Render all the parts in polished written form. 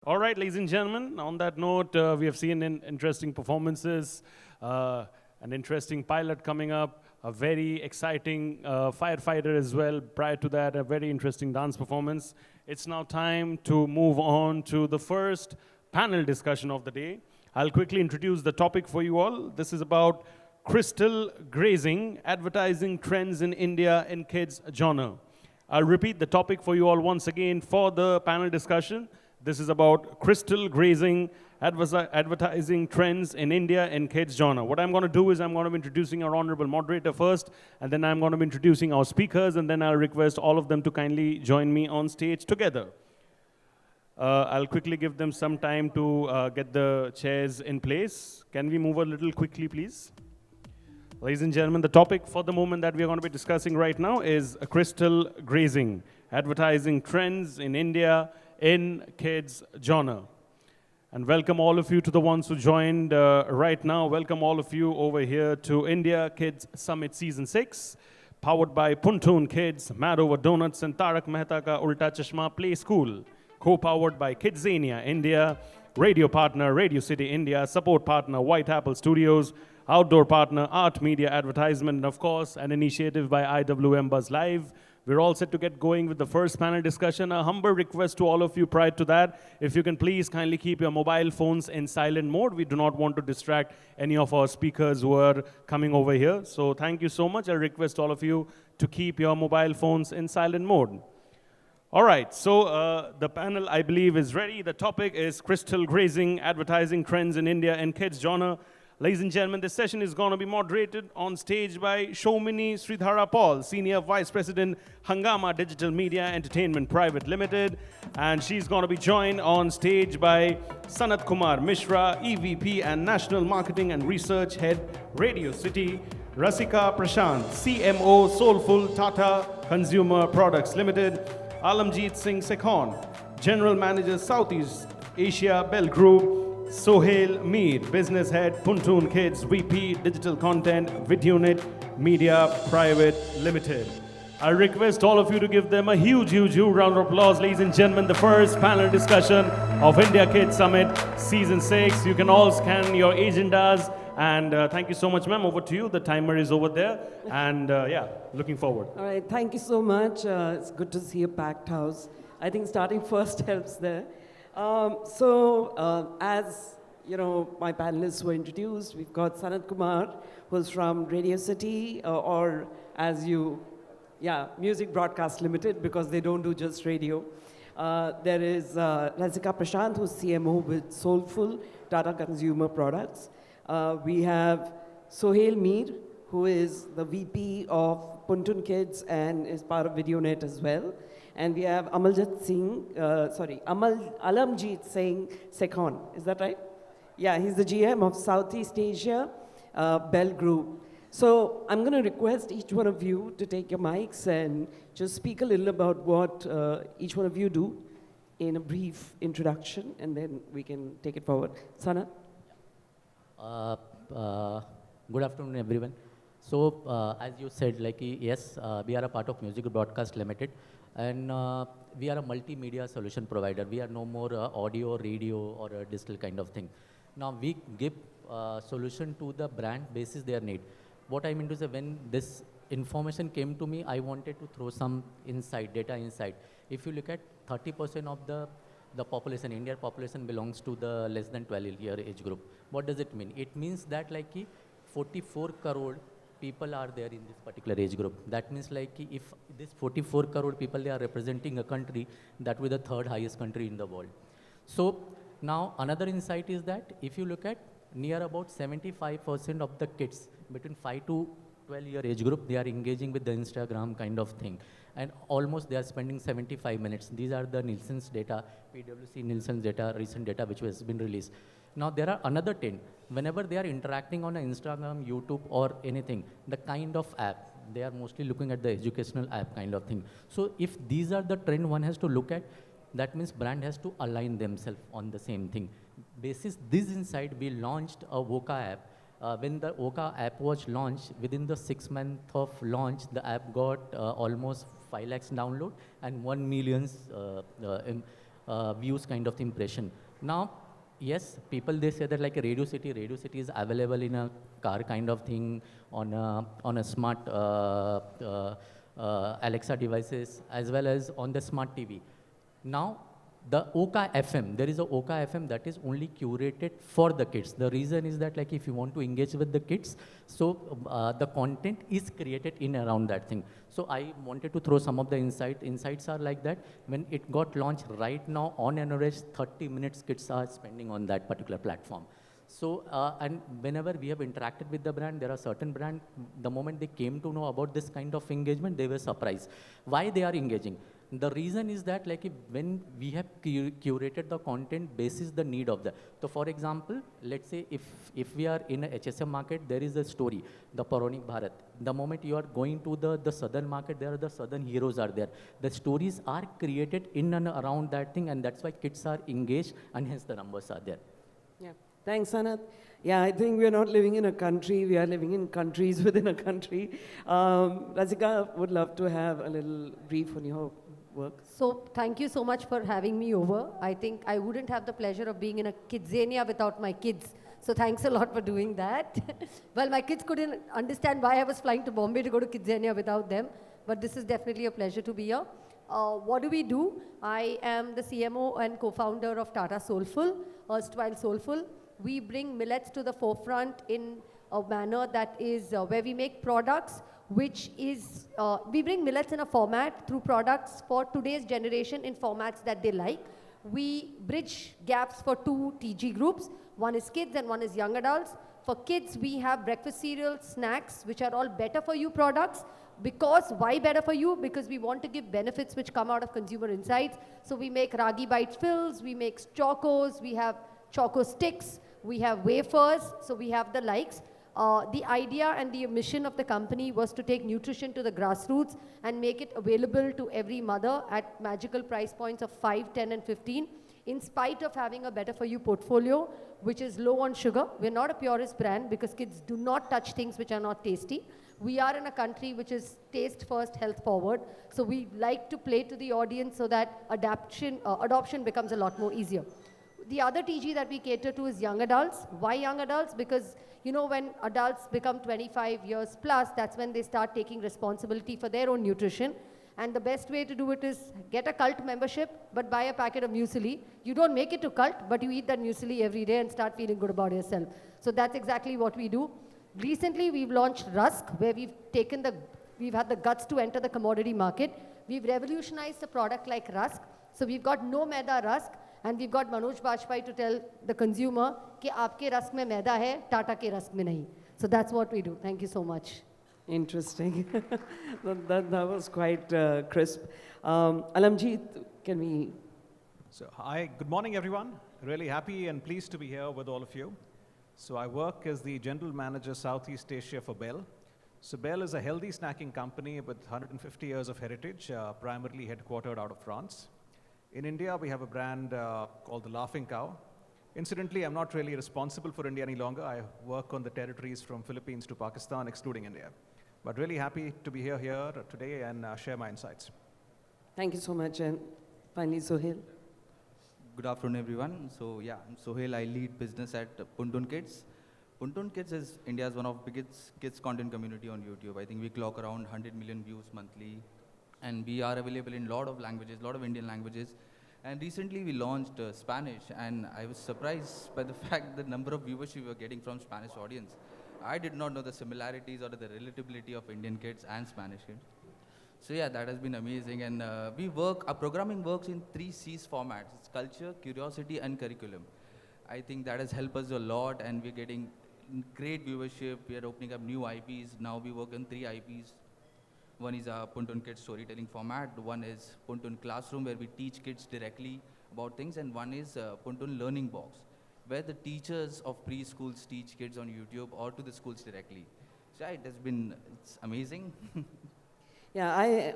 All right, ladies and gentlemen, on that note, we have seen interesting performances, an interesting pilot coming up, a very exciting firefighter as well. Prior to that, a very interesting dance performance. It's now time to move on to the first panel discussion of the day. I'll quickly introduce the topic for you all. This is about crystal grazing, advertising trends in India in kids genre. I'll repeat the topic for you all once again for the panel discussion. This is about crystal grazing, advertising trends in India in kids genre. What I'm going to do is I'm going to be introducing our honorable moderator first, and then I'm going to be introducing our speakers, and then I'll request all of them to kindly join me on stage together. I'll quickly give them some time to get the chairs in place. Can we move a little quickly, please? Ladies and gentlemen, the topic for the moment that we are going to be discussing right now is crystal grazing, advertising trends in India in kids genre. And welcome all of you to the ones who joined right now. Welcome all of you over here to India Kids Summit Season 6, powered by Puntoon Kids, Mad Over Donuts, and Tarak Mehta Ka Ulta Chashma Play School, co-powered by KidZania India, radio partner Radio City India, support partner White Apple Studios, outdoor partner Art Media Advertisement, and of course, an initiative by IWMBuzz Live. We're all set to get going with the first panel discussion. A humble request to all of you prior to that, if you can please kindly keep your mobile phones in silent mode. We do not want to distract any of our speakers who are coming over here. So thank you so much. I request all of you to keep your mobile phones in silent mode. All right, so the panel, I believe, is ready. The topic is crystal grazing, advertising trends in India and kids genre. Ladies and gentlemen, this session is going to be moderated on stage by Soumini Sridhara Paul, Senior Vice President, Hungama Digital Media Entertainment Private Limited. And she's going to be joined on stage by Sanatkumar Mishra, EVP and National Marketing and Research Head, Radio City, Rasika Prashant, CMO, Soulfull, Tata Consumer Products Limited, Alamjit Singh Sekhon, General Manager, Southeast Asia Bell Group, Sohail Mir, Business Head, Puntoon Kids, VP, Digital Content, VidUnit, Media Private Limited. I request all of you to give them a huge round of applause. Ladies and gentlemen, the first panel discussion of India Kids Summit Season 6. You can all scan your agendas. And thank you so much, ma'am. Over to you. The timer is over there. And yeah, looking forward. All right, thank you so much. It's good to see a packed house. I think starting first helps there. As you know, my panelists were introduced. We've got Sanatkumar, who's from Radio City, or as you, Music Broadcast Limited, because they don't do just radio. There is Rasika Prashant, who's CMO with Soulfull, Tata Consumer Products. We have Sohail Mir, who is the VP of Puntoon Kids and is part of VidUnit as well. And we have Alamjit Singh Sekhon. Is that right? Yeah, he's the GM of Southeast Asia Bell Group. So I'm going to request each one of you to take your mics and just speak a little about what each one of you do in a brief introduction, and then we can take it forward. Sana? Good afternoon, everyone. So, as you said, yes, we are a part of Music Broadcast Limited, and we are a multimedia solution provider. We are no more audio, radio, or a digital kind of thing. Now, we give solution to the brand basis their need. What I mean to say, when this information came to me, I wanted to throw some data insight. If you look at 30% of the population, Indian population belongs to the less than 12-year age group. What does it mean? It means that 44 crore people are there in this particular age group. That means if this 44 crore people, they are representing a country, that will be the third highest country in the world. So now another insight is that if you look at near about 75% of the kids between 5 to 12-year age group, they are engaging with the Instagram kind of thing. And almost they are spending 75 minutes. These are the Nielsen's data, PwC Nielsen's data, recent data which has been released. Now there are another 10. Whenever they are interacting on Instagram, YouTube or anything, the kind of app, they are mostly looking at the educational app kind of thing. So if these are the trend one has to look at, that means brand has to align themselves on the same thing. Basis this insight, we launched a VOCA app. When the VOCA app was launched, within the 6 months of launch, the app got almost 5 lakhs download and 1 million views kind of impression. Now, yes, people they say that like a Radio City is available in a car kind of thing, on a smart Alexa devices, as well as on the smart TV. Now, the Oka FM, there is a Oka FM that is only curated for the kids. The reason is that like if you want to engage with the kids, so the content is created in around that thing. So I wanted to throw some of the insights are like that. When it got launched right now, on an average, 30 minutes kids are spending on that particular platform. So, and whenever we have interacted with the brand, there are certain brand, the moment they came to know about this kind of engagement, they were surprised. Why they are engaging? The reason is that like when we have curated the content basis the need of the. So for example, let's say if we are in a HSM market, there is a story, the Puranik Bharat. The moment you are going to the southern market, there are the southern heroes are there. The stories are created in and around that thing, and that's why kids are engaged, and hence the numbers are there. Yeah. Thanks, Sanat. Yeah, I think we're not living in a country, we are living in countries within a country. Rasika would love to have a little brief on your work. So thank you so much for having me over. I think I wouldn't have the pleasure of being in a KidZania without my kids. So thanks a lot for doing that. Well, my kids couldn't understand why I was flying to Bombay to go to KidZania without them. But this is definitely a pleasure to be here. What do? I am the CMO and co-founder of Tata Soulfull, erstwhile Soulfull. We bring millets to the forefront in a manner that is where we make products which is, we bring millets in a format through products for today's generation in formats that they like. We bridge gaps for two TG groups. One is kids and one is young adults. For kids, we have breakfast cereal, snacks, which are all better for you products. Because, why better for you? Because we want to give benefits which come out of consumer insights. So we make Ragi Bite fills, we make chocos, we have choco sticks, we have wafers, so we have the likes. The idea and the mission of the company was to take nutrition to the grassroots and make it available to every mother at magical price points of 5, 10 and 15, in spite of having a better for you portfolio, which is low on sugar. We're not a purist brand because kids do not touch things which are not tasty. We are in a country which is taste first, health forward. So we like to play to the audience so that adoption becomes a lot more easier. The other TG that we cater to is young adults. Why young adults? Because, you know, when adults become 25 years plus, that's when they start taking responsibility for their own nutrition. And the best way to do it is get a cult membership, but buy a packet of muesli. You don't make it to cult, but you eat that muesli every day and start feeling good about yourself. So that's exactly what we do. Recently, we've launched Rusk, where we've had the guts to enter the commodity market. We've revolutionized a product like Rusk. So we've got no maida Rusk. And we've got Manoj Bajpayee to tell the consumer कि आपके rusk में मैदा है, टाटा के rusk में नहीं. So that's what we do. Thank you so much. Interesting. that was quite crisp. Alamjit, can we? So, hi, good morning, everyone. Really happy and pleased to be here with all of you. So, I work as the General Manager Southeast Asia for Bell. So, Bell is a healthy snacking company with 150 years of heritage, primarily headquartered out of France. In India, we have a brand called the Laughing Cow. Incidentally, I'm not really responsible for India any longer. I work on the territories from Philippines to Pakistan, excluding India. But really happy to be here today and share my insights. Thank you so much. And finally, Sohail. Good afternoon, everyone. So yeah, I'm Sohail. I lead business at Puntoon Kids. Puntoon Kids is India's one of the biggest kids content community on YouTube. I think we clock around 100 million views monthly. And we are available in a lot of languages, a lot of Indian languages. And recently we launched Spanish, and I was surprised by the fact the number of viewers we were getting from Spanish audience. I did not know the similarities or the relatability of Indian kids and Spanish kids. So yeah, that has been amazing. And our programming works in 3 C's formats. It's culture, curiosity, and curriculum. I think that has helped us a lot, and we're getting great viewership. We are opening up new IPs. Now we work on 3 IPs. One is a Puntoon Kids storytelling format. One is Puntoon Classroom, where we teach kids directly about things. And one is Puntoon Learning Box, where the teachers of preschools teach kids on YouTube or to the schools directly. So yeah, it's amazing. Yeah, I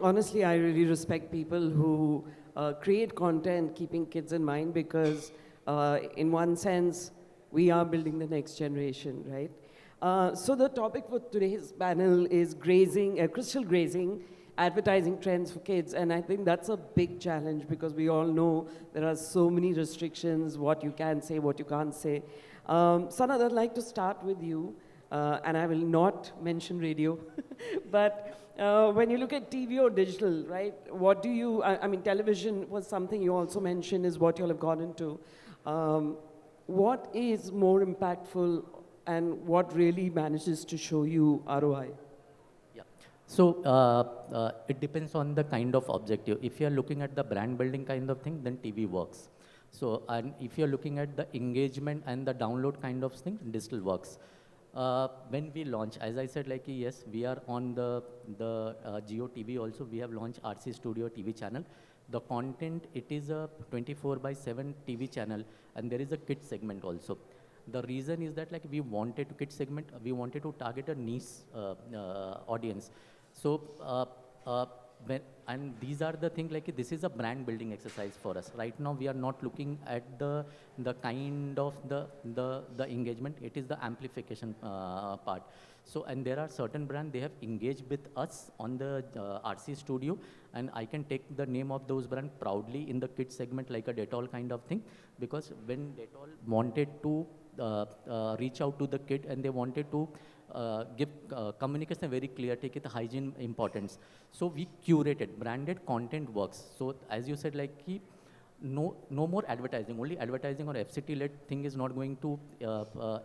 really respect people who create content keeping kids in mind, because in one sense, we are building the next generation, right? So the topic for today's panel is grazing, crystal grazing, advertising trends for kids. And I think that's a big challenge because we all know there are so many restrictions, what you can say, what you can't say. Sanat, I'd like to start with you, and I will not mention radio, but when you look at TV or digital, right, what do you, I mean, television was something you also mentioned is what you'll have gone into. What is more impactful and what really manages to show you ROI? Yeah. So it depends on the kind of objective. If you are looking at the brand building kind of thing, then TV works. So, and if you're looking at the engagement and the download kind of thing, digital works. When we launch, as I said, like, yes, we are on the Geo TV also. We have launched RC Studio TV channel. The content, it is a 24/7 TV channel, and there is a kids segment also. The reason is that, like, we wanted to kids segment, we wanted to target a niche audience. So, and these are the things, like, this is a brand building exercise for us. Right now, we are not looking at the kind of the engagement. It is the amplification part. So, and there are certain brands, they have engaged with us on the RC Studio, and I can take the name of those brands proudly in the kids segment, like a Dettol kind of thing, because when Dettol wanted to reach out to the kid and they wanted to give communication very clear, take it hygiene importance. So we curated, branded content works. So as you said, like, no more advertising, only advertising or FCT-led thing is not going to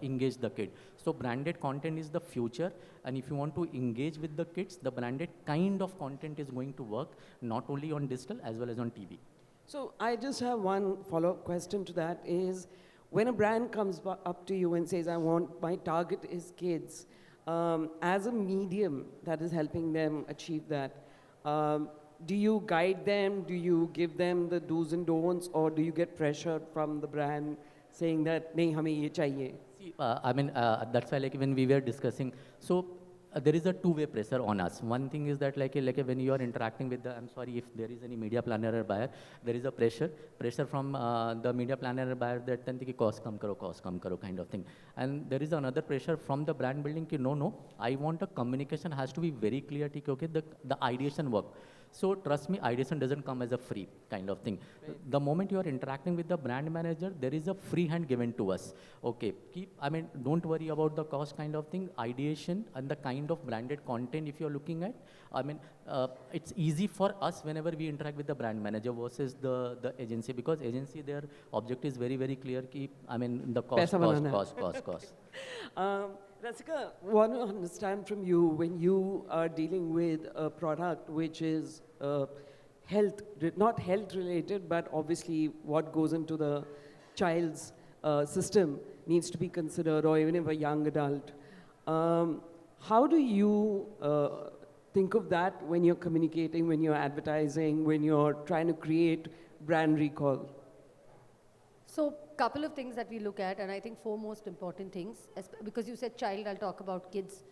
engage the kid. So branded content is the future, and if you want to engage with the kids, the branded kind of content is going to work, not only on digital as well as on TV. So I just have one follow-up question to that is, when a brand comes up to you and says, my target is kids, as a medium that is helping them achieve that, do you guide them? Do you give them the do's and don'ts, or do you get pressure from the brand saying that, nahi, hame ye chahiye? See, I mean, that's why, like, when we were discussing, so there is a two-way pressure on us. One thing is that, like when you are interacting with the, I'm sorry if there is any media planner or buyer, there is a pressure from the media planner or buyer that then cost come karo kind of thing. And there is another pressure from the brand building ki no, I want a communication has to be very clear, okay, the ideation work. So trust me, ideation doesn't come as a free kind of thing. Right. The moment you are interacting with the brand manager, there is a free hand given to us. Okay, don't worry about the cost kind of thing. Ideation and the kind of branded content if you're looking at, it's easy for us whenever we interact with the brand manager versus the agency, because agency, their objective is very, very clear. The cost. Rasika, want to understand from you, when you are dealing with a product which is not health related, but obviously what goes into the child's system needs to be considered, or even if a young adult. How do you think of that when you're communicating, when you're advertising, when you're trying to create brand recall? So, couple of things that we look at, and I think four most important things, because you said child, I'll talk about kids.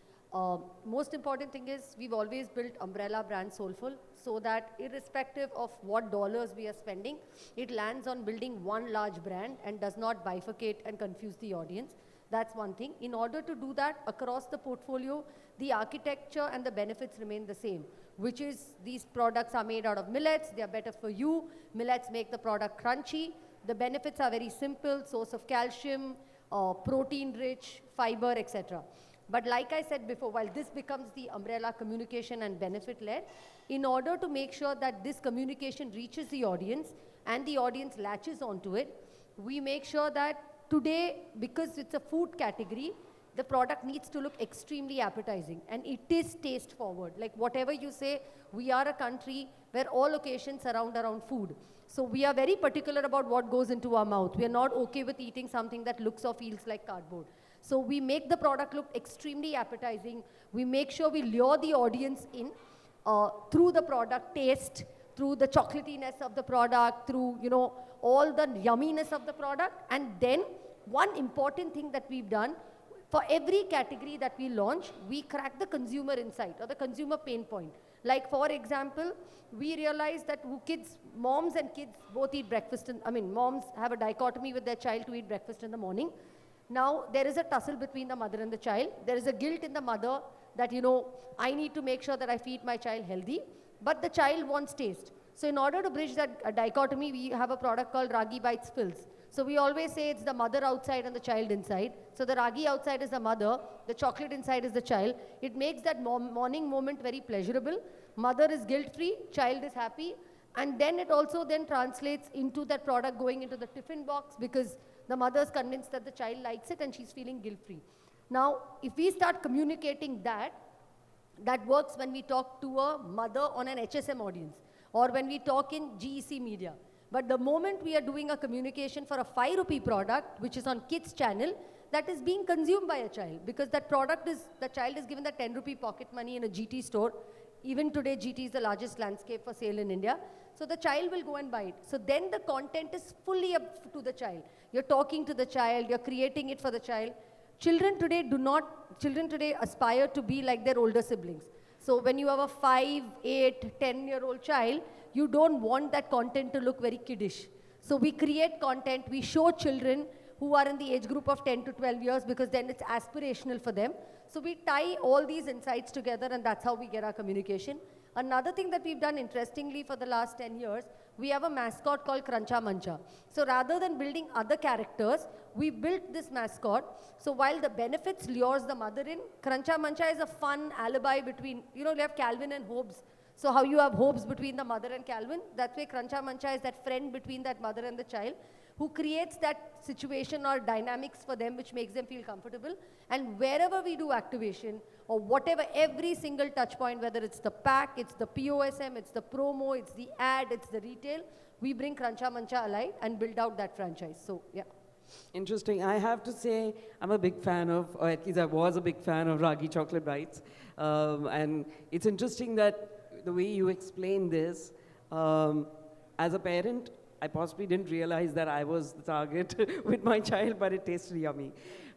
Most important thing is we've always built umbrella brand Soulfull, so that irrespective of what dollars we are spending, it lands on building one large brand and does not bifurcate and confuse the audience. That's one thing. In order to do that across the portfolio, the architecture and the benefits remain the same, which is these products are made out of millets, they are better for you, millets make the product crunchy. The benefits are very simple, source of calcium, protein-rich, fiber, etc. But like I said before, while this becomes the umbrella communication and benefit-led, in order to make sure that this communication reaches the audience and the audience latches onto it, we make sure that today, because it's a food category, the product needs to look extremely appetizing, and it is taste forward. Like whatever you say, we are a country where all occasions surround around food. So we are very particular about what goes into our mouth. We are not okay with eating something that looks or feels like cardboard. So we make the product look extremely appetizing. We make sure we lure the audience in through the product taste, through the chocolatiness of the product, through, all the yumminess of the product. And then one important thing that we've done, for every category that we launch, we crack the consumer insight or the consumer pain point. Like, for example, we realized that moms and kids both eat breakfast. Moms have a dichotomy with their child to eat breakfast in the morning. Now, there is a tussle between the mother and the child. There is a guilt in the mother that, I need to make sure that I feed my child healthy. but the child wants taste. So in order to bridge that dichotomy, we have a product called Ragi Bites Fills. So we always say it's the mother outside and the child inside. So the ragi outside is the mother, the chocolate inside is the child. It makes that morning moment very pleasurable. Mother is guilt-free, child is happy. And then it also then translates into that product going into the tiffin box because the mother is convinced that the child likes it and she's feeling guilt-free. Now, if we start communicating that, that works when we talk to a mother on an HSM audience or when we talk in GEC media. But the moment we are doing a communication for a 5 rupee product, which is on kids channel, that is being consumed by a child because that product is, the child is given the 10 rupee pocket money in a GT store. Even today, GT is the largest landscape for sale in India. So the child will go and buy it. So then the content is fully up to the child. You're talking to the child, you're creating it for the child. Children today aspire to be like their older siblings. So when you have a 5, 8, 10-year-old child, you don't want that content to look very kiddish. So we create content, we show children who are in the age group of 10 to 12 years because then it's aspirational for them. So we tie all these insights together and that's how we get our communication. Another thing that we've done interestingly for the last 10 years, we have a mascot called Cruncha Mancha. So rather than building other characters, we built this mascot. So while the benefits lures the mother in, Cruncha Mancha is a fun alibi between, you have Calvin and Hobbes. So how you have Hobbes between the mother and Calvin, that way Cruncha Mancha is that friend between that mother and the child who creates that situation or dynamics for them which makes them feel comfortable. And wherever we do activation or whatever, every single touch point, whether it's the pack, it's the POSM, it's the promo, it's the ad, it's the retail, we bring Cruncha Mancha alive and build out that franchise. So, yeah. Interesting. I have to say, I'm a big fan of, or at least I was a big fan of Ragi Chocolate Bites. And it's interesting that the way you explain this, as a parent, I possibly didn't realize that I was the target with my child, but it tasted yummy.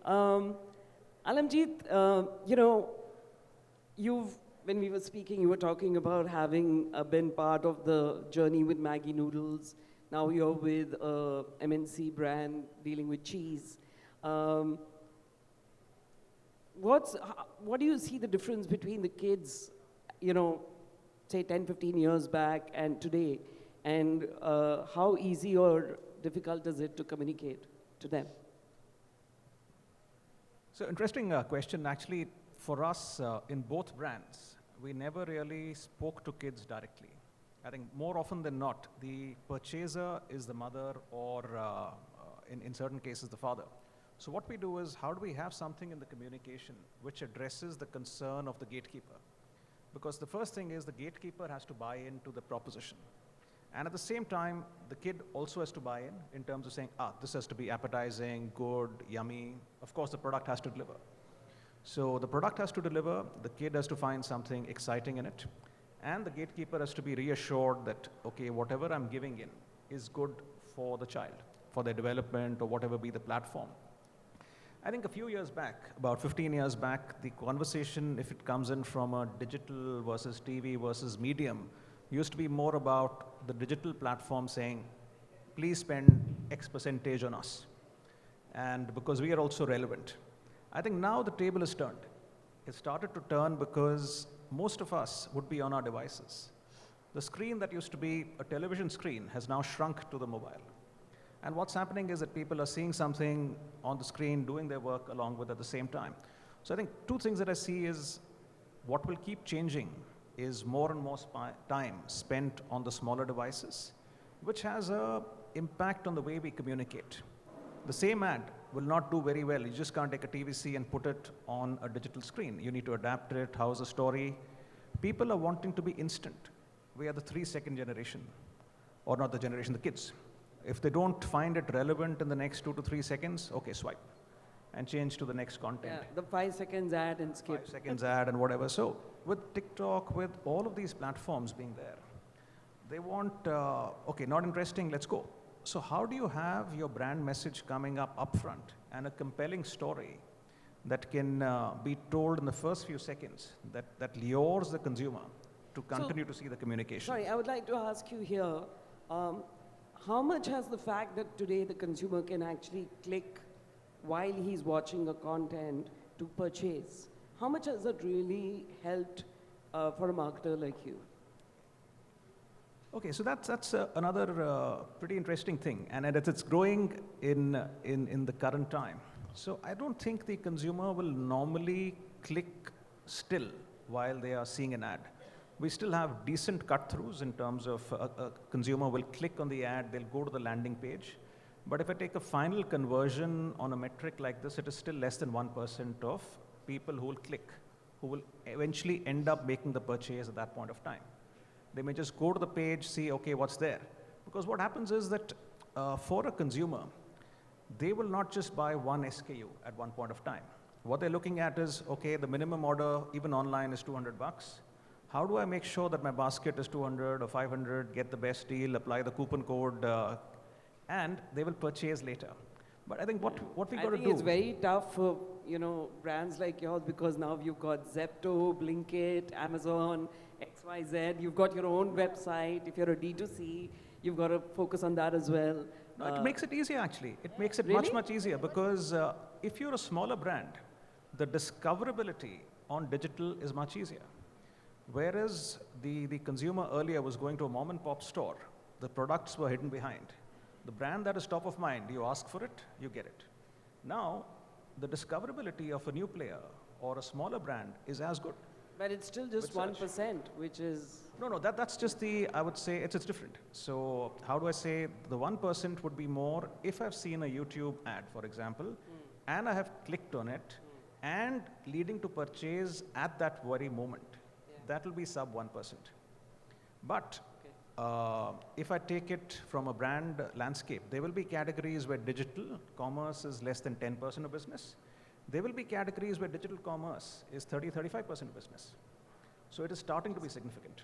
Alamjit, when we were speaking, you were talking about having been part of the journey with Maggi noodles. Now you're with a MNC brand dealing with cheese. What do you see the difference between the kids, say 10, 15 years back and today? And how easy or difficult is it to communicate to them? So interesting question. Actually, for us in both brands, we never really spoke to kids directly. I think more often than not, the purchaser is the mother or in certain cases the father. So what we do is, how do we have something in the communication which addresses the concern of the gatekeeper? Because the first thing is the gatekeeper has to buy into the proposition. And at the same time, the kid also has to buy in terms of saying, this has to be appetizing, good, yummy. Of course, the product has to deliver. So the product has to deliver, the kid has to find something exciting in it, and the gatekeeper has to be reassured that, okay, whatever I'm giving in is good for the child, for their development or whatever be the platform. I think a few years back, about 15 years back, the conversation, if it comes in from a digital versus TV versus medium, used to be more about the digital platform saying, please spend X percentage on us. And because we are also relevant. I think now the table is turned. It started to turn because most of us would be on our devices. The screen that used to be a television screen has now shrunk to the mobile. And what's happening is that people are seeing something on the screen, doing their work along with at the same time. So I think two things that I see is what will keep changing is more and more time spent on the smaller devices, which has an impact on the way we communicate. The same ad will not do very well. You just can't take a TVC and put it on a digital screen. You need to adapt it. How's the story? People are wanting to be instant. We are the 3-second generation, or not the generation, the kids. If they don't find it relevant in the next 2 to 3 seconds, okay, swipe and change to the next content. Yeah, the 5 seconds ad and skip. 5 seconds ad and whatever. So with TikTok, with all of these platforms being there, they want, okay, not interesting, let's go. So how do you have your brand message coming up upfront and a compelling story that can be told in the first few seconds that lures the consumer to continue to see the communication? Sorry, I would like to ask you here, how much has the fact that today the consumer can actually click while he's watching a content to purchase, how much has that really helped for a marketer like you? Okay, so that's another pretty interesting thing, and it's growing in the current time. So I don't think the consumer will normally click still while they are seeing an ad. We still have decent cut-throughs in terms of a consumer will click on the ad, they'll go to the landing page. But if I take a final conversion on a metric like this, it is still less than 1% of people who will click, who will eventually end up making the purchase at that point of time. They may just go to the page, see, okay, what's there. Because what happens is that for a consumer, they will not just buy one SKU at one point of time. What they're looking at is, okay, the minimum order, even online, is 200 bucks. How do I make sure that my basket is 200 or 500, get the best deal, apply the coupon code, and they will purchase later. But I think what we got to do. I think it's very tough for brands like yours, because now you've got Zepto, Blinkit, Amazon, XYZ. You've got your own website. If you're a D2C, you've got to focus on that as well. No, it makes it easier actually. It makes it Really? much easier, because if you're a smaller brand, the discoverability on digital is much easier. Whereas the consumer earlier was going to a mom and pop store, the products were hidden behind. The brand that is top of mind, you ask for it, you get it. Now, the discoverability of a new player or a smaller brand is as good. But it's still just With search. 1%, which is... No, that's just I would say it's different. So how do I say the 1% would be more if I've seen a YouTube ad, for example, and I have clicked on it and leading to purchase at that very moment. That will be sub 1%. But if I take it from a brand landscape, there will be categories where digital commerce is less than 10% of business. There will be categories where digital commerce is 30-35% of business. So it is starting to be significant.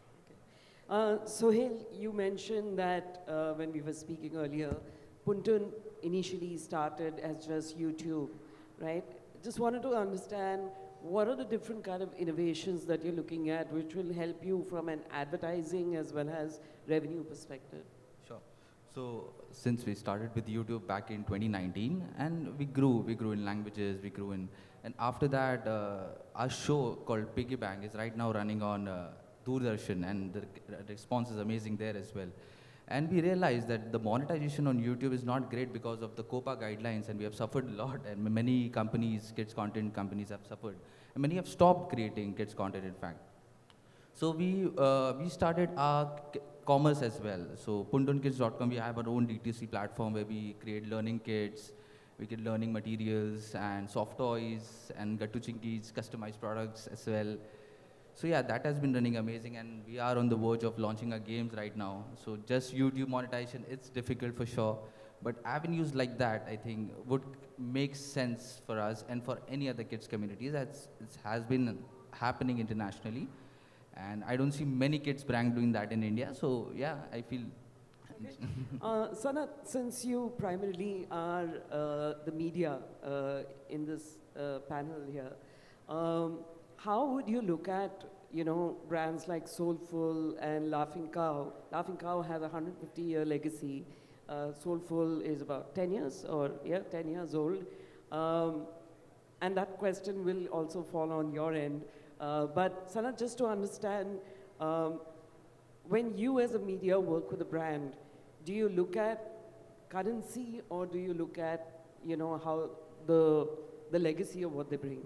Sohail, you mentioned that when we were speaking earlier, Puntoon initially started as just YouTube, right? Just wanted to understand, what are the different kind of innovations that you're looking at which will help you from an advertising as well as revenue perspective? Sure. So since we started with YouTube back in 2019, and we grew in languages, and after that, our show called Piggy Bank is right now running on Doordarshan, and the response is amazing there as well. And we realized that the monetization on YouTube is not great because of the COPA guidelines, and we have suffered a lot, and many companies, kids content companies have suffered. And many have stopped creating kids content, in fact. So we started our commerce as well. So puntoonkids.com, we have our own DTC platform where we create learning kits, we get learning materials and soft toys and gattu chinkies, customized products as well. So yeah, that has been running amazing, and we are on the verge of launching our games right now. So just YouTube monetization, it's difficult for sure, but avenues like that, I think, would make sense for us and for any other kids communities. It has been happening internationally, and I don't see many kids brand doing that in India. So yeah, I feel. Sanat, since you primarily are the media in this panel here, how would you look at, brands like Soulfull and Laughing Cow? Laughing Cow has a 150-year legacy. Soulfull is about 10 years, 10 years old. And that question will also fall on your end. But Sanat, just to understand, when you as a media work with a brand, do you look at currency, or do you look at, how the legacy of what they bring?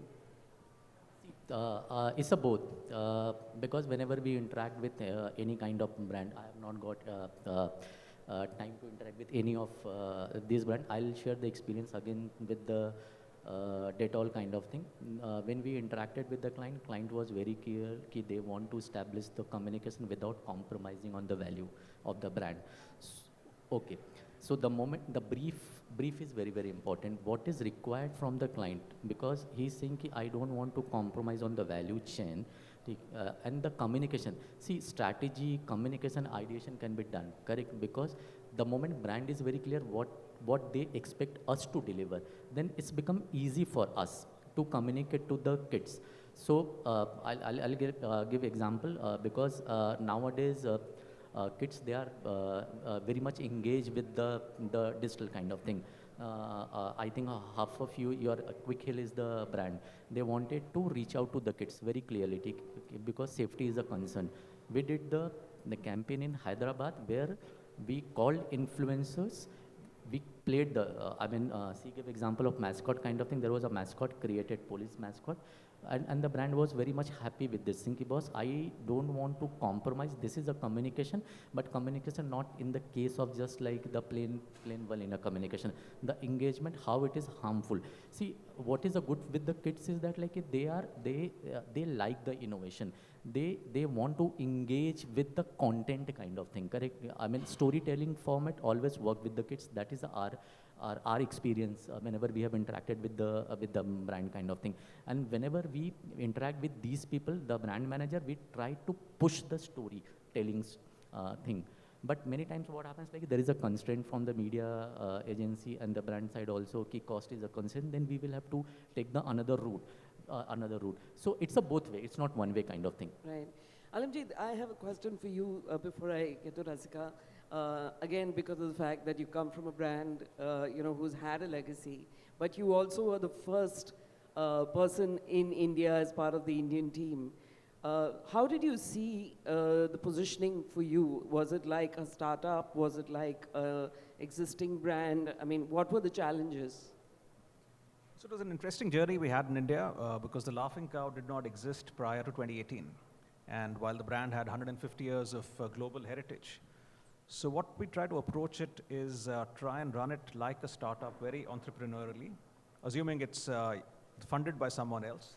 It's a both, because whenever we interact with any kind of brand, I have not got time to interact with any of these brands. I'll share the experience again with the Dettol kind of thing. When we interacted with the client was very clear that they want to establish the communication without compromising on the value of the brand. Okay. So the moment, the brief is very, very important. What is required from the client? Because he's saying, I don't want to compromise on the value chain. And the communication. See, strategy, communication, ideation can be done, correct? Because the moment brand is very clear what they expect us to deliver, then it's become easy for us to communicate to the kids. So I'll give example, because nowadays, kids, they are very much engaged with the digital kind of thing. I think half of your Quick Heal is the brand. They wanted to reach out to the kids very clearly, because safety is a concern. We did the the campaign in Hyderabad where we called influencers. We played she gave example of mascot kind of thing. There was a mascot created, police mascot. And the brand was very much happy with this thing. Boss, I don't want to compromise. This is a communication, but communication not in the case of just like the plain vanilla communication. The engagement, how it is harmful. See, what is a good with the kids is that like they like the innovation. They want to engage with the content kind of thing. Correct? I mean, storytelling format always work with the kids. That is our experience whenever we have interacted with the brand kind of thing. And whenever we interact with these people, the brand manager, we try to push the storytelling thing. But many times what happens, like there is a constraint from the media agency and the brand side also, key cost is a constraint, then we will have to take the another route. So it's a both way, it's not one way kind of thing. Right. Alamjit, I have a question for you before I get to Rasika. Again, because of the fact that you come from a brand, who's had a legacy, but you also were the first person in India as part of the Indian team. How did you see the positioning for you? Was it like a startup? Was it like an existing brand? I mean, what were the challenges? So it was an interesting journey we had in India because the Laughing Cow did not exist prior to 2018. And while the brand had 150 years of global heritage. So what we try to approach it is try and run it like a startup, very entrepreneurially, assuming it's funded by someone else.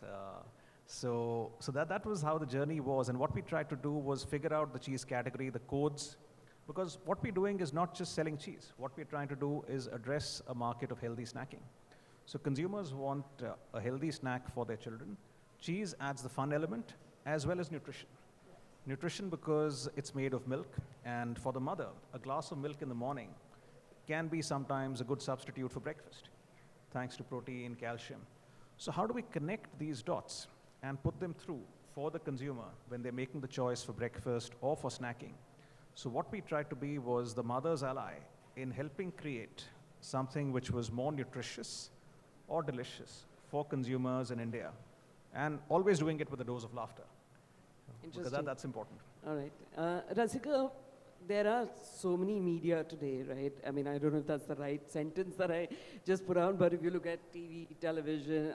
So that was how the journey was. And what we tried to do was figure out the cheese category, the codes, because what we're doing is not just selling cheese. What we're trying to do is address a market of healthy snacking. So consumers want a healthy snack for their children. Cheese adds the fun element as well as nutrition. Nutrition because it's made of milk, and for the mother, a glass of milk in the morning can be sometimes a good substitute for breakfast, thanks to protein, calcium. So how do we connect these dots and put them through for the consumer when they're making the choice for breakfast or for snacking? So what we tried to be was the mother's ally in helping create something which was more nutritious or delicious for consumers in India, and always doing it with a dose of laughter. Because that's important. All right. Rasika, there are so many media today, right? I mean, I don't know if that's the right sentence that I just put out, but if you look at TV, television,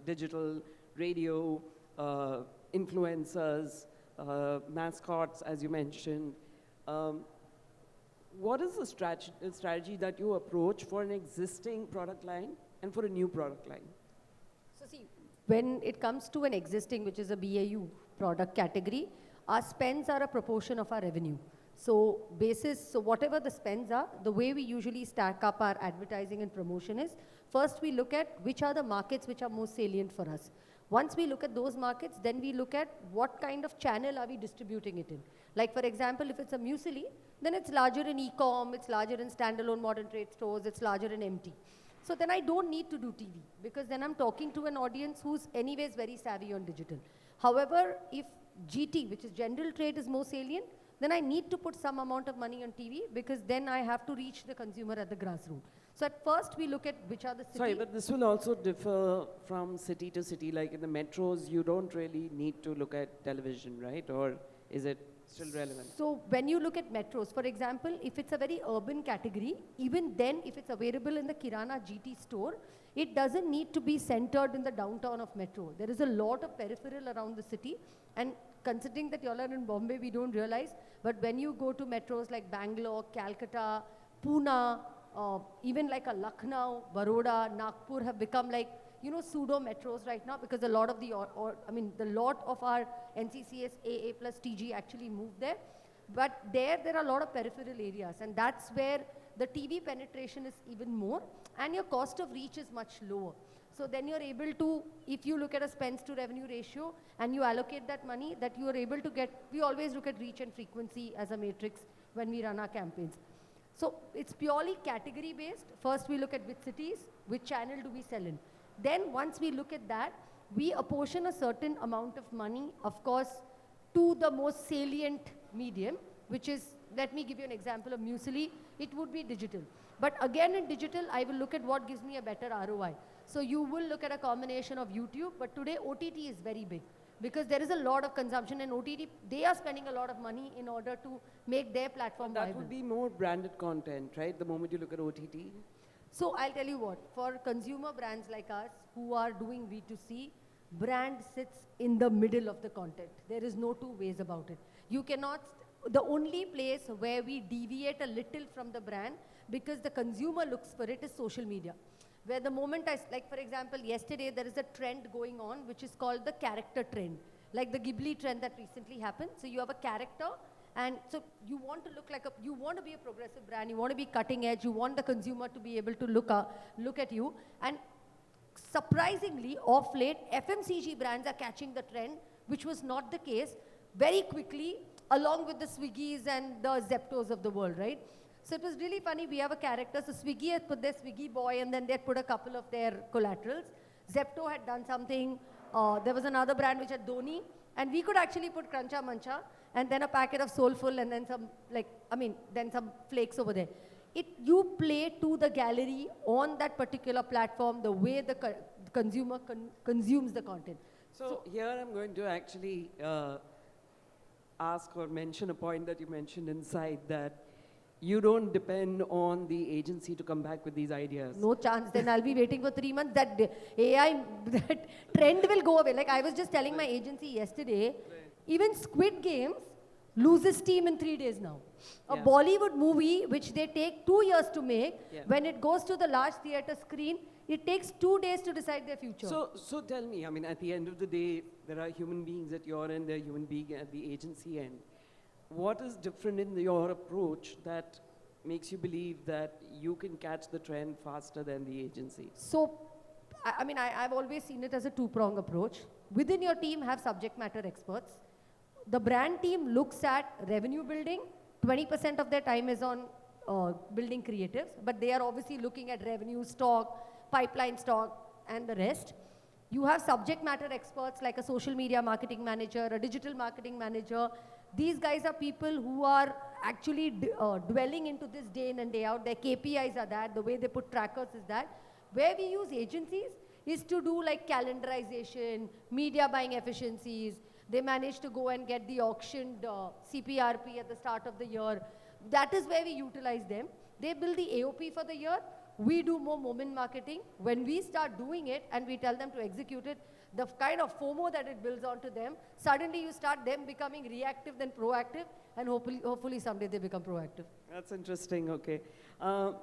digital, radio, influencers, mascots, as you mentioned. What is the strategy that you approach for an existing product line and for a new product line? So see, when it comes to an existing, which is a BAU product category, our spends are a proportion of our revenue. So whatever the spends are, the way we usually stack up our advertising and promotion is, first we look at which are the markets which are most salient for us. Once we look at those markets, then we look at what kind of channel are we distributing it in. Like for example, if it's a muesli, then it's larger in e-com, it's larger in standalone modern trade stores, it's larger in MT. So then I don't need to do TV, because then I'm talking to an audience who's anyways very savvy on digital. However, if GT, which is general trade, is more salient, then I need to put some amount of money on TV, because then I have to reach the consumer at the grassroots. So at first we look at which are the cities. Sorry, but this will also differ from city to city. Like in the metros, you don't really need to look at television, right? Or is it still relevant? So when you look at metros, for example, if it's a very urban category, even then if it's available in the Kirana GT store, it doesn't need to be centered in the downtown of metro. There is a lot of peripheral around the city, and considering that y'all are in Bombay, we don't realize, but when you go to metros like Bangalore, Calcutta, Pune, even like a Lucknow, Baroda, Nagpur have become like, pseudo metros right now, because a lot of the lot of our NCCS AA plus TG actually moved there. But there are a lot of peripheral areas, and that's where the TV penetration is even more, and your cost of reach is much lower. So then you're able to, if you look at a spends to revenue ratio and you allocate that money, that you are able to get, we always look at reach and frequency as a matrix when we run our campaigns. So it's purely category based. First we look at which cities, which channel do we sell in. Then once we look at that, we apportion a certain amount of money, of course, to the most salient medium, which is, let me give you an example of muesli, it would be digital. But again in digital, I will look at what gives me a better ROI. So you will look at a combination of YouTube, but today OTT is very big. because there is a lot of consumption and OTT, they are spending a lot of money in order to make their platform That viable. would be more branded content, right? The moment you look at OTT. So I'll tell you what, for consumer brands like us who are doing B2C, brand sits in the middle of the content. There is no two ways about it. You cannot, the only place where we deviate a little from the brand because the consumer looks for it is social media. Where the moment like for example, yesterday there is a trend going on which is called the character trend. Like the Ghibli trend that recently happened. So you have a character and so you want to look like you want to be a progressive brand, you want to be cutting edge, you want the consumer to be able to look at you. And surprisingly, of late, FMCG brands are catching the trend, which was not the case, very quickly, along with the Swiggies and the Zeptos of the world, right? So it was really funny. We have a character. So Swiggy had put their Swiggy boy, and then they had put a couple of their collaterals. Zepto had done something. There was another brand which had Dhoni, and we could actually put Cruncha Mancha, and then a packet of Soulfull, and then some then some flakes over there. You play to the gallery on that particular platform, the way the consumer consumes the content. So here I'm going to actually ask or mention a point that you mentioned inside, that you don't depend on the agency to come back with these ideas. No chance. Then I'll be waiting for 3 months. That AI, that trend will go away. Like I was just telling my agency yesterday, even Squid Games loses steam in 3 days now. A Bollywood movie, which they take 2 years to make, when it goes to the large theatre screen, it takes 2 days to decide their future. So tell me, I mean, at the end of the day, there are human beings at your end, there are human beings at the agency end. What is different in your approach that makes you believe that you can catch the trend faster than the agency? So, I've always seen it as a two-prong approach. Within your team, have subject matter experts. The brand team looks at revenue building. 20% of their time is on building creatives, but they are obviously looking at revenue, stock, pipeline stock, and the rest. You have subject matter experts like a social media marketing manager, a digital marketing manager. These guys are people who are actually dwelling into this day in and day out. Their KPIs are that, the way they put trackers is that. Where we use agencies is to do like calendarization, media buying efficiencies. They manage to go and get the auctioned CPRP at the start of the year. That is where we utilize them. They build the AOP for the year. We do more moment marketing. When we start doing it and we tell them to execute it, the kind of FOMO that it builds onto them, suddenly you start them becoming reactive then proactive, and hopefully someday they become proactive. That's interesting, okay.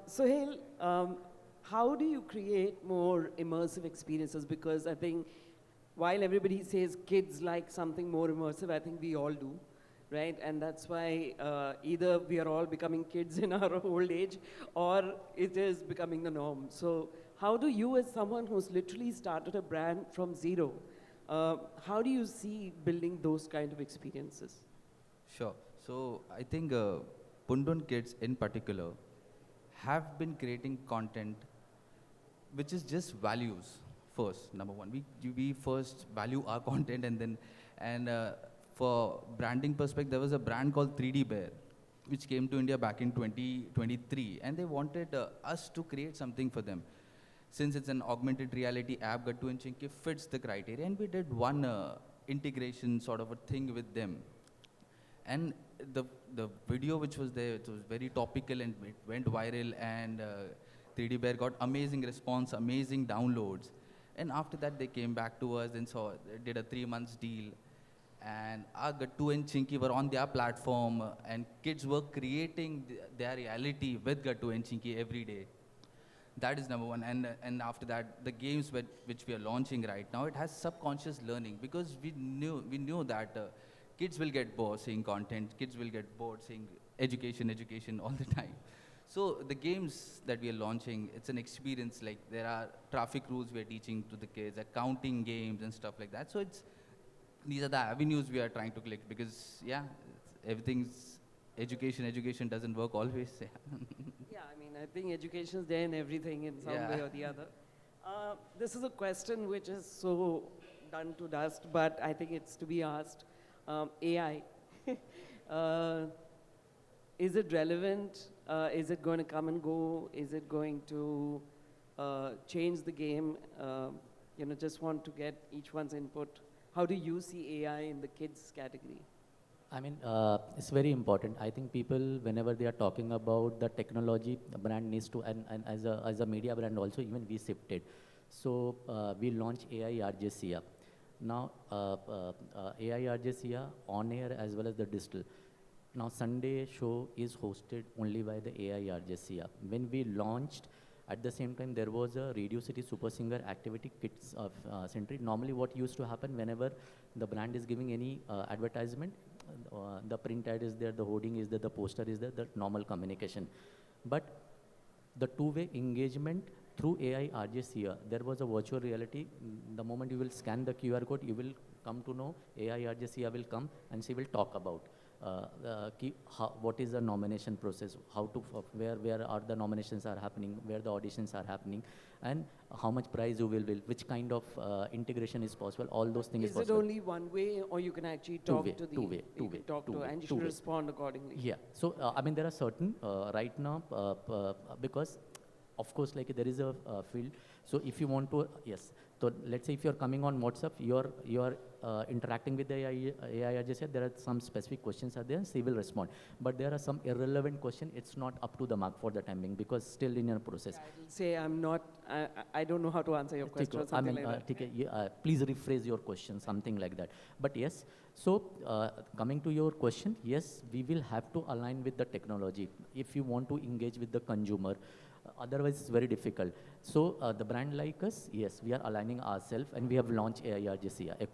Sohail, how do you create more immersive experiences? Because I think while everybody says kids like something more immersive, I think we all do, right? And that's why either we are all becoming kids in our old age, or it is becoming the norm. So how do you, as someone who's literally started a brand from zero, how do you see building those kind of experiences? Sure. So I think Puntoon kids in particular have been creating content which is just values first. Number one, we first value our content, and for branding perspective, there was a brand called 3D Bear, which came to India back in 2023, and they wanted us to create something for them. Since it's an augmented reality app, Gattu and Chinky fits the criteria, and we did one integration sort of a thing with them. And the video which was there, it was very topical and it went viral, and 3D Bear got amazing response, amazing downloads. And after that, they came back to us and did a 3 months deal. And our Gattu and Chinky were on their platform, and kids were creating their reality with Gattu and Chinky every day. That is number one. And after that, the games which we are launching right now, it has subconscious learning, because we knew that kids will get bored seeing content, kids will get bored seeing education all the time. So the games that we are launching, it's an experience. Like there are traffic rules we are teaching to the kids, accounting games and stuff like that. So these are the avenues we are trying to click, because everything's education. Education doesn't work always. Yeah, I mean, I think education is there in everything in some way or the other. This is a question which is so done to dust, but I think it's to be asked. AI, is it relevant? Is it going to come and go? Is it going to change the game? Just want to get each one's input. how do you see AI in the kids category? I mean, it's very important. I think people, whenever they are talking about the technology, the brand needs to, and as a media brand also, even we shifted. So we launched AI RJCA. Now, AI RJCA on air as well as the digital. Now, Sunday show is hosted only by the AI RJCA. When we launched, at the same time, there was a Radio City Super Singer activity kits of Century. Normally, what used to happen whenever the brand is giving any advertisement, the print ad is there, the hoarding is there, the poster is there, the normal communication. But the two-way engagement through AI RJCA, there was a virtual reality. The moment you will scan the QR code, you will come to know AI RJCA will come and she will talk about what is the nomination process, how to, where are the nominations are happening, where the auditions are happening, and how much prize you will win, which kind of integration is possible, all those things is possible. Is it only one way, or you can actually talk to the... Two way. And you should respond accordingly? Yeah, so I mean, there are certain, right now, because of course, like there is a field, so if you want to, yes, so let's say if you're coming on WhatsApp, you're interacting with the AI, as I said, there are some specific questions are there, she will respond. But there are some irrelevant questions, it's not up to the mark for the time being, because still in your process. Say I'm not, I don't know how to answer your question or something like that. Please rephrase your question, something like that. But yes, so coming to your question, yes, we will have to align with the technology if you want to engage with the consumer. Otherwise, it's very difficult. So the brand like us, yes, we are aligning ourselves, and we have launched AI RJCA.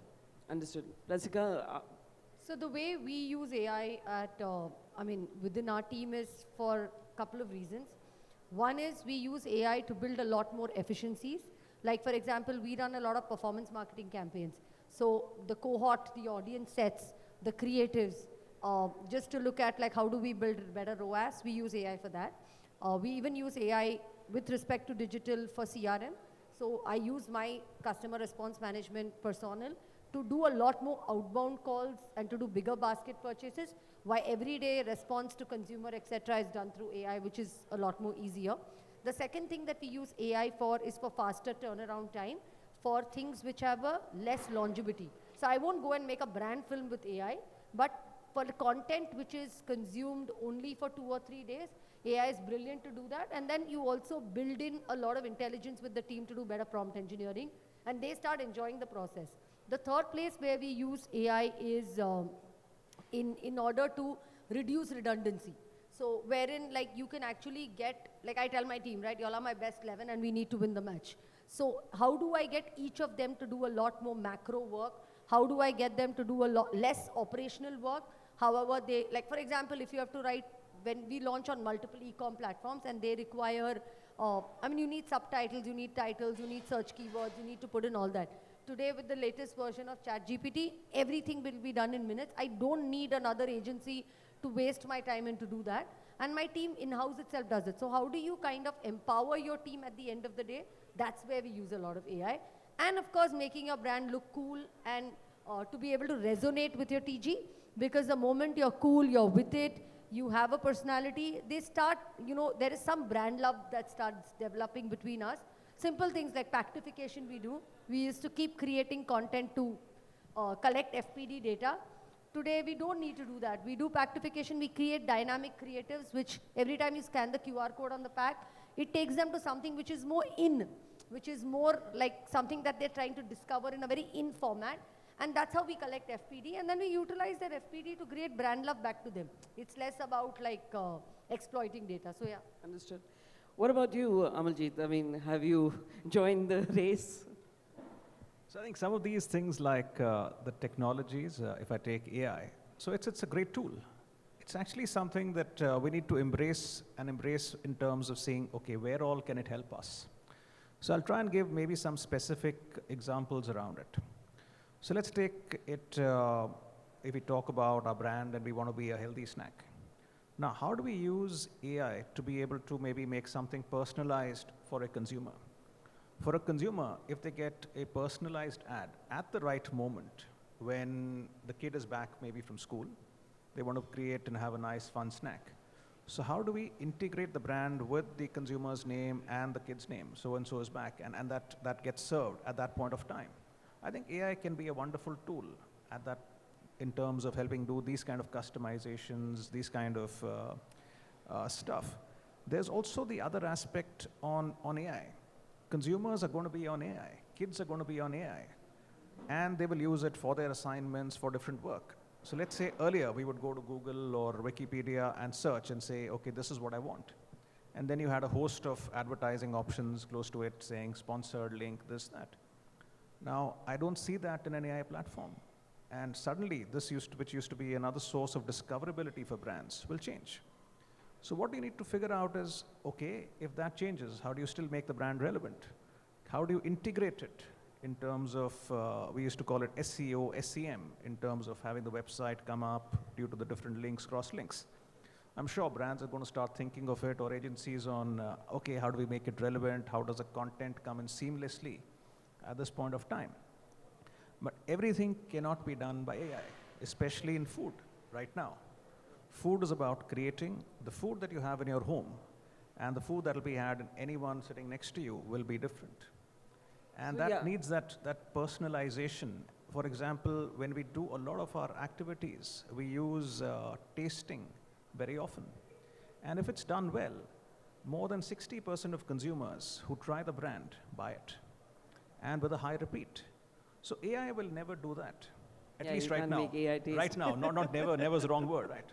Understood. Rasika? So the way we use AI at, within our team is for a couple of reasons. One is we use AI to build a lot more efficiencies. Like for example, we run a lot of performance marketing campaigns. So the cohort, the audience sets, the creatives, just to look at like how do we build better ROAS, we use AI for that. We even use AI with respect to digital for CRM. So I use my customer response management personnel to do a lot more outbound calls and to do bigger basket purchases, while everyday response to consumer, etc. is done through AI, which is a lot more easier. The second thing that we use AI for is for faster turnaround time for things which have a less longevity. So I won't go and make a brand film with AI, but for the content which is consumed only for 2 or 3 days, AI is brilliant to do that. And then you also build in a lot of intelligence with the team to do better prompt engineering, and they start enjoying the process. The third place where we use AI is in order to reduce redundancy. So wherein like you can actually get, like I tell my team, right, you all are my best 11 and we need to win the match. So how do I get each of them to do a lot more macro work? How do I get them to do a lot less operational work? However, they, like for example, if you have to write, when we launch on multiple e-com platforms and they require, you need subtitles, you need titles, you need search keywords, you need to put in all that. Today with the latest version of ChatGPT, everything will be done in minutes. I don't need another agency to waste my time and to do that. And my team in-house itself does it. So how do you kind of empower your team at the end of the day? That's where we use a lot of AI. And of course, making your brand look cool and to be able to resonate with your TG, because the moment you're cool, you're with it, you have a personality, they start, there is some brand love that starts developing between us. Simple things like pactification we do. We used to keep creating content to collect FPD data. Today, we don't need to do that. We do pactification, we create dynamic creatives, which every time you scan the QR code on the pack, it takes them to something which is more in, which is more like something that they're trying to discover in a very in format. And that's how we collect FPD, and then we utilize that FPD to create brand love back to them. It's less about like exploiting data, so yeah. Understood. What about you, Alamjit? I mean, have you joined the race? So I think some of these things like the technologies, if I take AI, so it's a great tool. It's actually something that we need to embrace in terms of saying, okay, where all can it help us? So I'll try and give maybe some specific examples around it. So let's take it, if we talk about our brand and we want to be a healthy snack. Now, how do we use AI to be able to maybe make something personalized for a consumer? For a consumer, if they get a personalized ad at the right moment, when the kid is back maybe from school, they want to create and have a nice fun snack. So how do we integrate the brand with the consumer's name and the kid's name? So and so is back, and that gets served at that point of time. I think AI can be a wonderful tool at that in terms of helping do these kind of customizations, these kind of stuff. There's also the other aspect on AI. Consumers are going to be on AI. Kids are going to be on AI. And they will use it for their assignments, for different work. So let's say earlier we would go to Google or Wikipedia and search and say, okay, this is what I want. And then you had a host of advertising options close to it saying sponsored link, this, that. Now, I don't see that in an AI platform. And suddenly, which used to be another source of discoverability for brands, will change. So what you need to figure out is, okay, if that changes, how do you still make the brand relevant? How do you integrate it in terms of, we used to call it SEO, SEM, in terms of having the website come up due to the different links, cross links. I'm sure brands are going to start thinking of it, or agencies on, okay, how do we make it relevant? How does the content come in seamlessly at this point of time? But everything cannot be done by AI, especially in food right now. Food is about creating the food that you have in your home, and the food that will be had in anyone sitting next to you will be different. And So, that needs that personalization. For example, when we do a lot of our activities, we use tasting very often. And if it's done well, more than 60% of consumers who try the brand buy it, and with a high repeat. So AI will never do that, at Yeah, least you right can't now. make AI taste. Right now, not never. Never is the wrong word, right?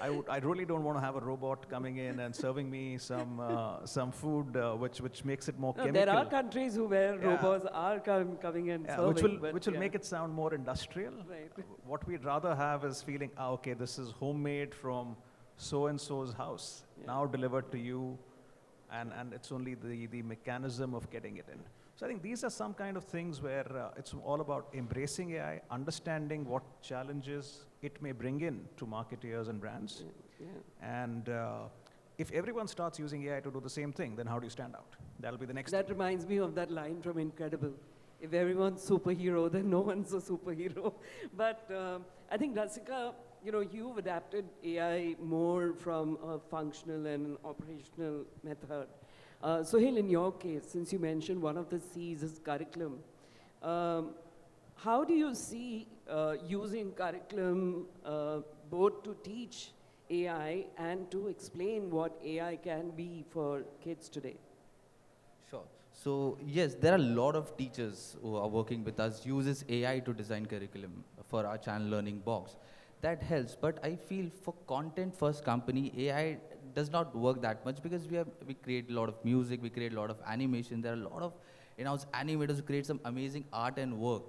I really don't want to have a robot coming in and serving me some food which makes it more No, chemical. there are countries where Yeah. robots are coming and Yeah, serving. which will make it sound more industrial. Right. What we'd rather have is feeling, okay, this is homemade from so-and-so's house, now delivered to you, and it's only the mechanism of getting it in. So I think these are some kind of things where it's all about embracing AI, understanding what challenges it may bring in to marketeers and brands. And if everyone starts using AI to do the same thing, then how do you stand out? That'll be the next That thing. reminds me of that line from Incredible. If everyone's superhero, then no one's a superhero. But I think, Rasika, you've adapted AI more from a functional and an operational method. Sohail, in your case, since you mentioned one of the C's is curriculum, how do you see using curriculum both to teach AI and to explain what AI can be for kids today? Sure. So yes, there are a lot of teachers who are working with us uses AI to design curriculum for our channel learning box. That helps, but I feel for content first company, AI does not work that much because we create a lot of music, we create a lot of animation. There are a lot of in-house animators who create some amazing art and work.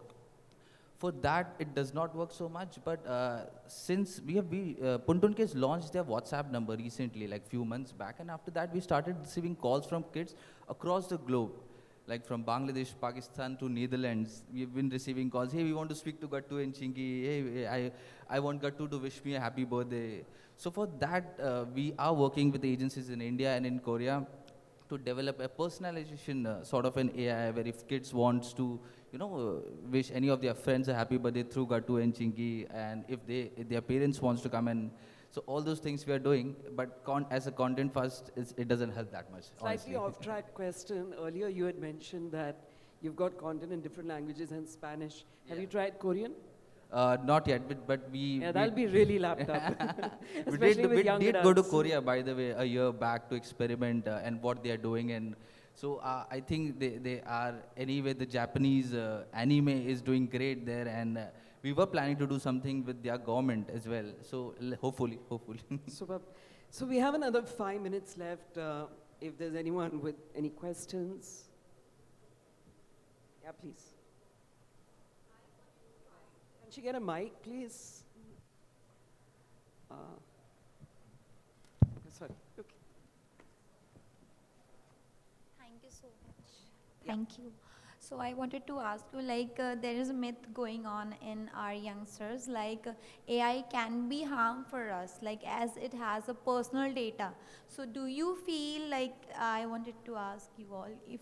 For that, it does not work so much, but since Puntoon Kids launched their WhatsApp number recently, like few months back, and after that we started receiving calls from kids across the globe, like from Bangladesh, Pakistan to Netherlands. We've been receiving calls, hey, we want to speak to Gattu and Chinky, hey, I want Gattu to wish me a happy birthday. So for that, we are working with agencies in India and in Korea to develop a personalization sort of an AI where if kids wants to, wish any of their friends a happy birthday through Gattu and Chinky, and if their parents wants to come and, so all those things we are doing, but as a content first, it doesn't help that much. Slightly off-track question. Earlier you had mentioned that you've got content in different languages and Spanish. Have you tried Korean? Not yet, but we... Yeah, that'll be really lapped up. we Especially with young did go to adults. Korea, by the way, a year back to experiment and what they are doing. And so I think they are, anyway, the Japanese anime is doing great there. And we were planning to do something with their government as well. So hopefully. Superb. So we have another 5 minutes left. If there's anyone with any questions. Yeah, please. Can she get a mic, please? Sorry. Okay. Thank you so much. Thank you. So I wanted to ask you, there is a myth going on in our youngsters, AI can be harm for us, as it has a personal data. So do you feel I wanted to ask you all, if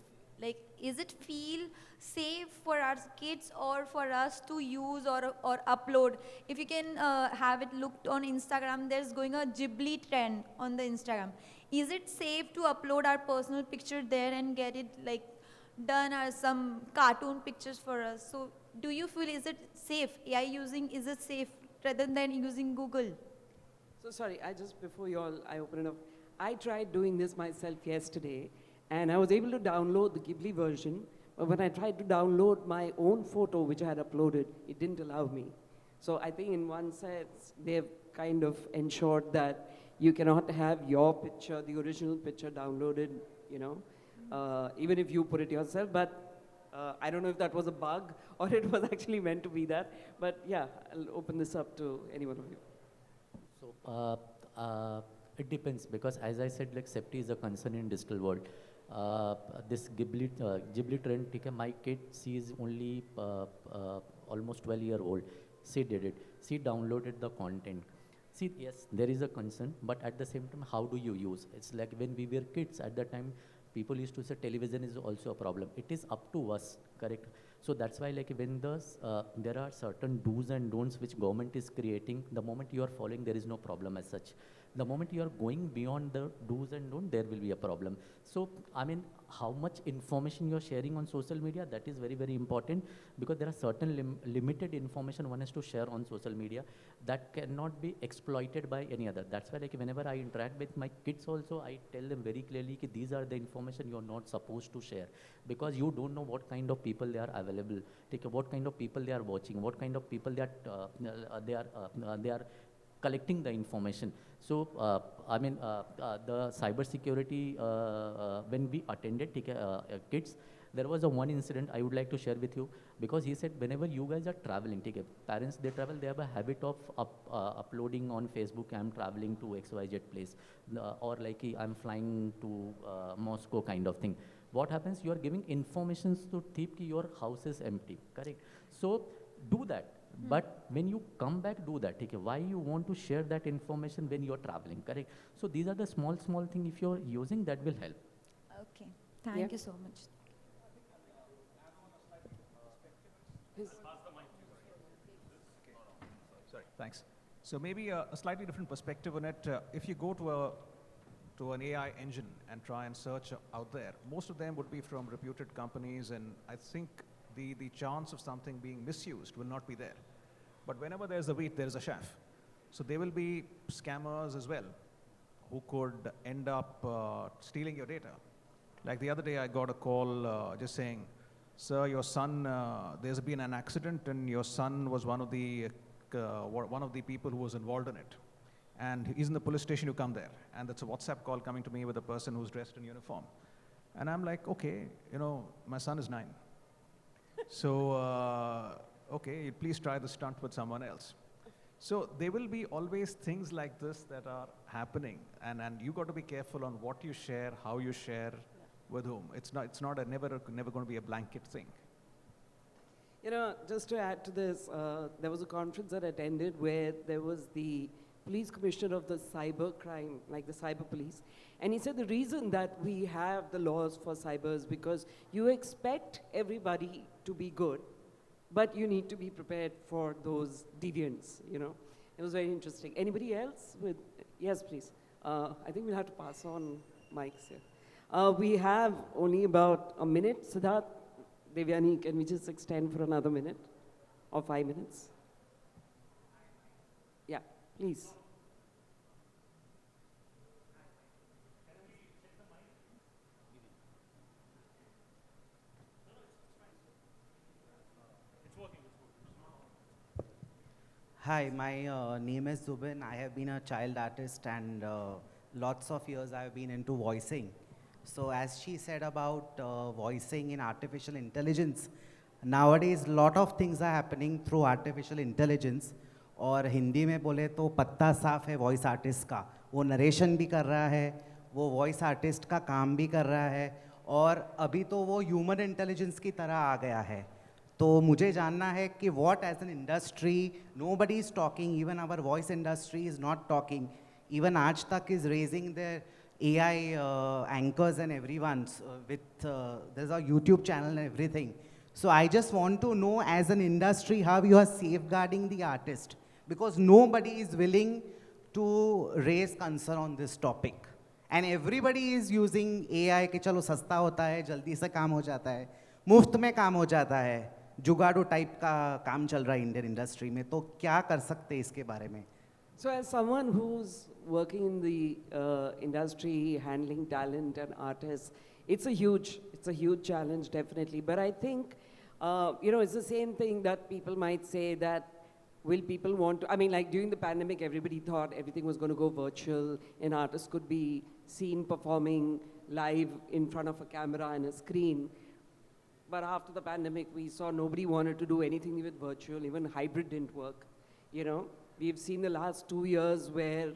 is it feel safe for our kids or for us to use or upload? If you can have it looked on Instagram, there's going a Ghibli trend on the Instagram. Is it safe to upload our personal picture there and get it done some cartoon pictures for us. So do you feel, is it safe? AI using, is it safe rather than using Google? So sorry, before I open it up, I tried doing this myself yesterday, and I was able to download the Ghibli version, but when I tried to download my own photo, which I had uploaded, it didn't allow me. So I think in one sense, they've kind of ensured that you cannot have your picture, the original picture downloaded, even if you put it yourself. But I don't know if that was a bug or it was actually meant to be that. But yeah, I'll open this up to any one of you. So it depends, because as I said, like safety is a concern in digital world. This Ghibli trend, my kid, she is only almost 12-year-old. She did it. She downloaded the content. See, yes, there is a concern, but at the same time, how do you use? It's like when we were kids at that time, people used to say television is also a problem. It is up to us, correct? So that's why, like when there are certain do's and don'ts which government is creating, the moment you are following, there is no problem as such. The moment you are going beyond the do's and don'ts, there will be a problem. So, I mean, how much information you are sharing on social media, that is very, very important, because there are certain limited information one has to share on social media that cannot be exploited by any other. That's why, like, whenever I interact with my kids also, I tell them very clearly that these are the information you are not supposed to share, because you don't know what kind of people they are available, what kind of people they are watching, what kind of people they are collecting the information. So, I mean, the cyber security, when we attended kids, there was one incident I would like to share with you, because he said whenever you guys are traveling, parents, they travel, they have a habit of uploading on Facebook, I'm traveling to XYZ place, or like I'm flying to Moscow kind of thing. What happens? You are giving informations to Thief ki your house is empty, correct? So do that. But when you come back, do that. Okay? Why you want to share that information when you're traveling, correct? So these are the small things, if you're using, that will help. Okay, thank you so much. Sorry, thanks. So maybe a slightly different perspective on it. If you go to an AI engine and try and search out there, most of them would be from reputed companies, and I think the chance of something being misused will not be there. But whenever there's a wheat, there's a chaff. So there will be scammers as well who could end up stealing your data. Like the other day, I got a call just saying, sir, your son, there's been an accident and your son was one of the people who was involved in it. And he's in the police station, you come there. And that's a WhatsApp call coming to me with a person who's dressed in uniform. And I'm like, okay, my son is 9. So, okay, please try the stunt with someone else. So there will be always things like this that are happening, and you got to be careful on what you share, how you share, with whom. It's never going to be a blanket thing. Just to add to this, there was a conference that I attended where there was the police commissioner of the cyber crime, like the cyber police, and he said the reason that we have the laws for cyber is because you expect everybody to be good, but you need to be prepared for those deviants, It was very interesting. Anybody else? Yes, please. I think we'll have to pass on mics here. We have only about a minute. Siddharth, Devyani, can we just extend for another minute or 5 minutes? Yeah, please. Hi, my name is Zubin. I have been a child artist, and lots of years I have been into voicing. So as she said about voicing in artificial intelligence, nowadays lot of things are happening through artificial intelligence. और हिंदी में बोले तो पत्ता साफ है voice artist का, वो narration भी कर रहा है, वो वॉइस आर्टिस्ट का काम भी कर रहा है, और अभी तो वो ह्यूमन इंटेलिजेंस की तरह आ गया है. तो मुझे जानना है कि what as an industry, nobody is talking, even our voice industry is not talking, even Aaj Tak is raising their AI anchors and everyone with, there's a YouTube channel and everything. So I just want to know as an industry how you are safeguarding the artist, because nobody is willing to raise concern on this topic. And everybody is using AI कि चलो सस्ता होता है, जल्दी से काम हो जाता है, मुफ्त में काम हो जाता है, जुगाड़ू टाइप का काम चल रहा है इंडियन इंडस्ट्री में, तो क्या कर सकते हैं इसके बारे में? So as someone who's working in the industry, handling talent and artists, it's a huge challenge, definitely. But I think, it's the same thing that people might say that, will people want to, I mean, like during the pandemic, everybody thought everything was going to go virtual and artists could be seen performing live in front of a camera and a screen. But after the pandemic, we saw nobody wanted to do anything with virtual, even hybrid didn't work, We've seen the last 2 years where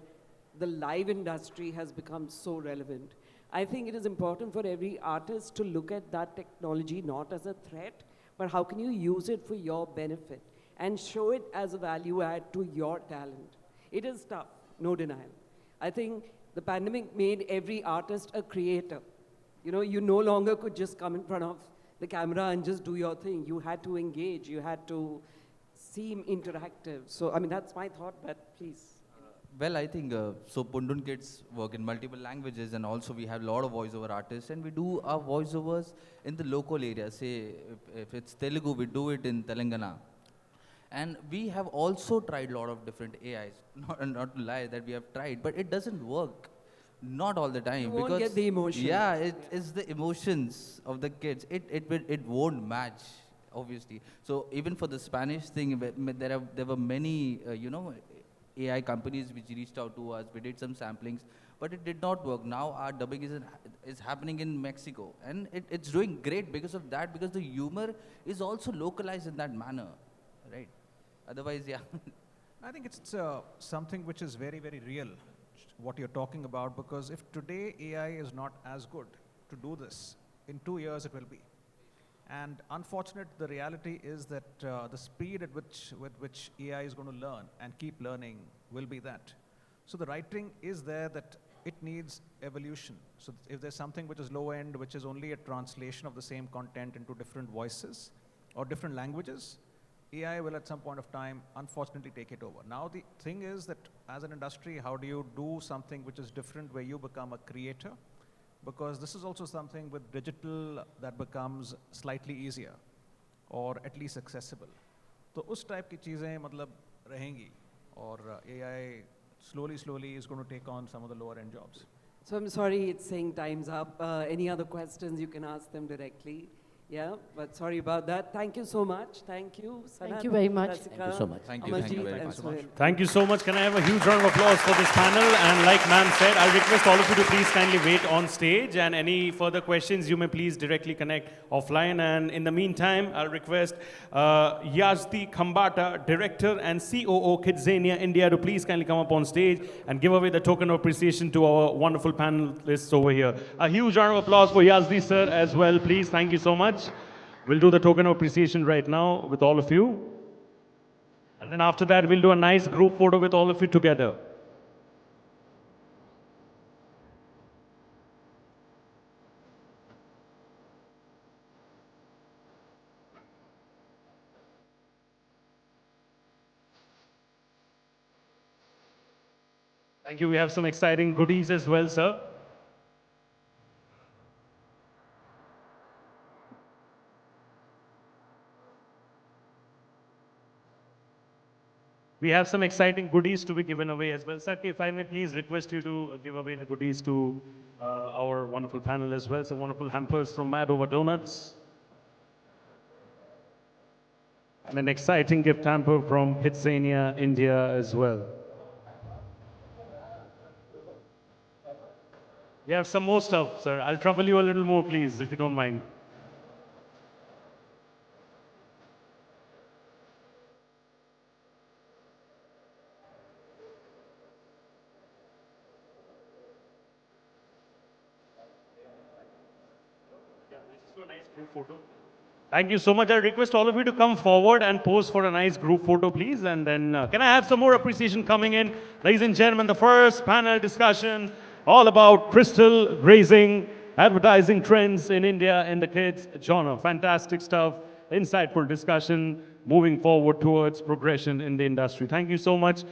the live industry has become so relevant. I think it is important for every artist to look at that technology not as a threat, but how can you use it for your benefit and show it as a value add to your talent. It is tough, no denial. I think the pandemic made every artist a creator. You no longer could just come in front of the camera and just do your thing. You had to engage, you had to seem interactive. So, I mean, that's my thought, but please. Well, I think, so Puntoon Kids work in multiple languages, and also we have a lot of voiceover artists, and we do our voiceovers in the local area. Say, if it's Telugu, we do it in Telangana. And we have also tried a lot of different AIs. Not to lie that we have tried, but it doesn't work. Not all the time. You won't get the emotion. Yeah, it is the emotions of the kids. It won't match, obviously. So even for the Spanish thing, there were many, AI companies which reached out to us. We did some samplings, but it did not work. Now our dubbing is happening in Mexico, and it's doing great because of that, because the humor is also localized in that manner, right? Otherwise, yeah. I think it's something which is very, very real, what you're talking about, because if today AI is not as good to do this, in 2 years it will be. And unfortunate, the reality is that the speed at with which AI is going to learn and keep learning will be that. So the right thing is there that it needs evolution. So if there's something which is low end, which is only a translation of the same content into different voices or different languages, AI will at some point of time, unfortunately, take it over. Now the thing is that as an industry, how do you do something which is different, where you become a creator? Because this is also something with digital that becomes slightly easier or at least accessible. So उस type की चीजें मतलब रहेंगी, और AI slowly is going to take on some of the lower end jobs. So I'm sorry, it's saying time's up. Any other questions, you can ask them directly. Yeah, but sorry about that. Thank you so much. Thank you, Sanat. Thank you very much. Rasika, Thank you so much. Thank you very much. Thank you so much. Can I have a huge round of applause for this panel? And like ma'am said, I'll request all of you to please kindly wait on stage, and any further questions you may please directly connect offline. And in the meantime, I'll request Yazdi Khambata, Director and COO KidZania India, to please kindly come up on stage and give away the token of appreciation to our wonderful panelists over here. A huge round of applause for Yazdi sir as well, please. Thank you so much. We'll do the token of appreciation right now with all of you. And then after that, we'll do a nice group photo with all of you together. Thank you. We have some exciting goodies as well, sir. We have some exciting goodies to be given away as well. Sir, if I may please request you to give away the goodies to our wonderful panel as well. Some wonderful hampers from Mad Over Donuts. And an exciting gift hamper from KidZania India as well. We have some more stuff, sir. I'll trouble you a little more, please, if you don't mind. Thank you so much. I request all of you to come forward and pose for a nice group photo, please. And then, can I have some more appreciation coming in? Ladies and gentlemen, the first panel discussion all about crystal grazing, advertising trends in India in the kids genre. Fantastic stuff, insightful discussion, moving forward towards progression in the industry. Thank you so much